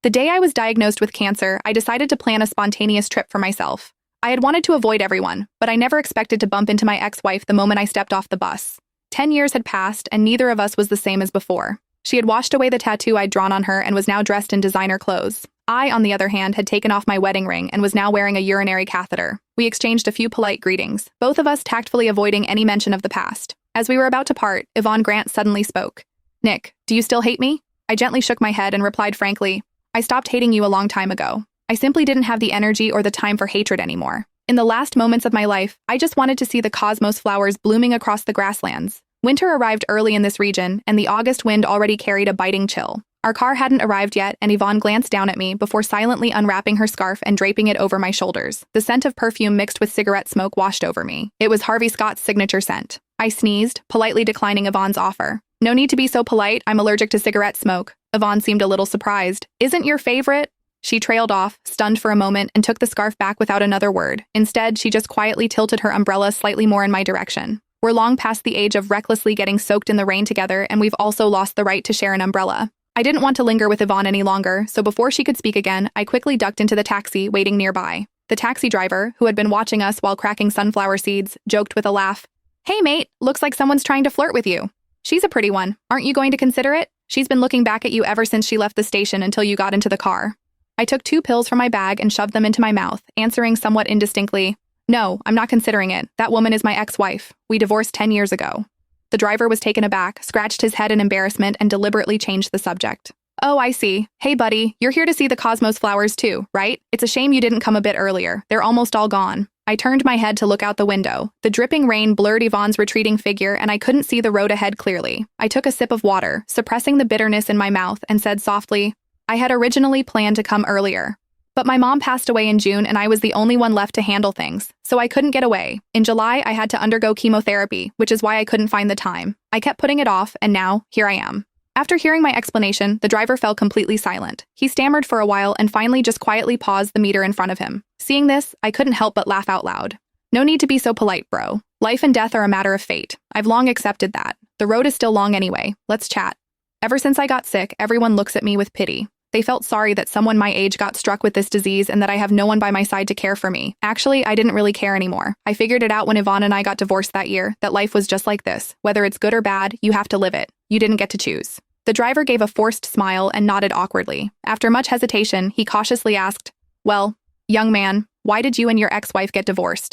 The day I was diagnosed with cancer, I decided to plan a spontaneous trip for myself. I had wanted to avoid everyone, but I never expected to bump into my ex-wife the moment I stepped off the bus. 10 years had passed, and neither of us was the same as before. She had washed away the tattoo I'd drawn on her and was now dressed in designer clothes. I, on the other hand, had taken off my wedding ring and was now wearing a urinary catheter. We exchanged a few polite greetings, both of us tactfully avoiding any mention of the past. As we were about to part, Yvonne Grant suddenly spoke. "Nick, do you still hate me?" I gently shook my head and replied frankly, "I stopped hating you a long time ago. I simply didn't have the energy or the time for hatred anymore. In the last moments of my life, I just wanted to see the cosmos flowers blooming across the grasslands." Winter arrived early in this region, and the August wind already carried a biting chill. Our car hadn't arrived yet, and Yvonne glanced down at me before silently unwrapping her scarf and draping it over my shoulders. The scent of perfume mixed with cigarette smoke washed over me. It was Harvey Scott's signature scent. I sneezed, politely declining Yvonne's offer. "No need to be so polite, I'm allergic to cigarette smoke." Yvonne seemed a little surprised. "Isn't your favorite?" She trailed off, stunned for a moment, and took the scarf back without another word. Instead, she just quietly tilted her umbrella slightly more in my direction. We're long past the age of recklessly getting soaked in the rain together, and we've also lost the right to share an umbrella. I didn't want to linger with Yvonne any longer, so before she could speak again, I quickly ducked into the taxi waiting nearby. The taxi driver, who had been watching us while cracking sunflower seeds, joked with a laugh. "Hey mate, looks like someone's trying to flirt with you. She's a pretty one. Aren't you going to consider it? She's been looking back at you ever since she left the station until you got into the car." I took 2 pills from my bag and shoved them into my mouth, answering somewhat indistinctly, "No, I'm not considering it. That woman is my ex-wife. We divorced 10 years ago." The driver was taken aback, scratched his head in embarrassment, and deliberately changed the subject. "Oh, I see. Hey buddy, you're here to see the cosmos flowers too, right? It's a shame you didn't come a bit earlier. They're almost all gone." I turned my head to look out the window. The dripping rain blurred Yvonne's retreating figure, and I couldn't see the road ahead clearly. I took a sip of water, suppressing the bitterness in my mouth, and said softly, "I had originally planned to come earlier. But my mom passed away in June and I was the only one left to handle things, so I couldn't get away. In July, I had to undergo chemotherapy, which is why I couldn't find the time. I kept putting it off, and now, here I am." After hearing my explanation, the driver fell completely silent. He stammered for a while and finally just quietly paused the meter in front of him. Seeing this, I couldn't help but laugh out loud. "No need to be so polite, bro. Life and death are a matter of fate. I've long accepted that. The road is still long anyway. Let's chat." Ever since I got sick, everyone looks at me with pity. They felt sorry that someone my age got struck with this disease and that I have no one by my side to care for me. Actually, I didn't really care anymore. I figured it out when Yvonne and I got divorced that year, that life was just like this. Whether it's good or bad, you have to live it. You didn't get to choose. The driver gave a forced smile and nodded awkwardly. After much hesitation, he cautiously asked, "Well, young man, why did you and your ex-wife get divorced?"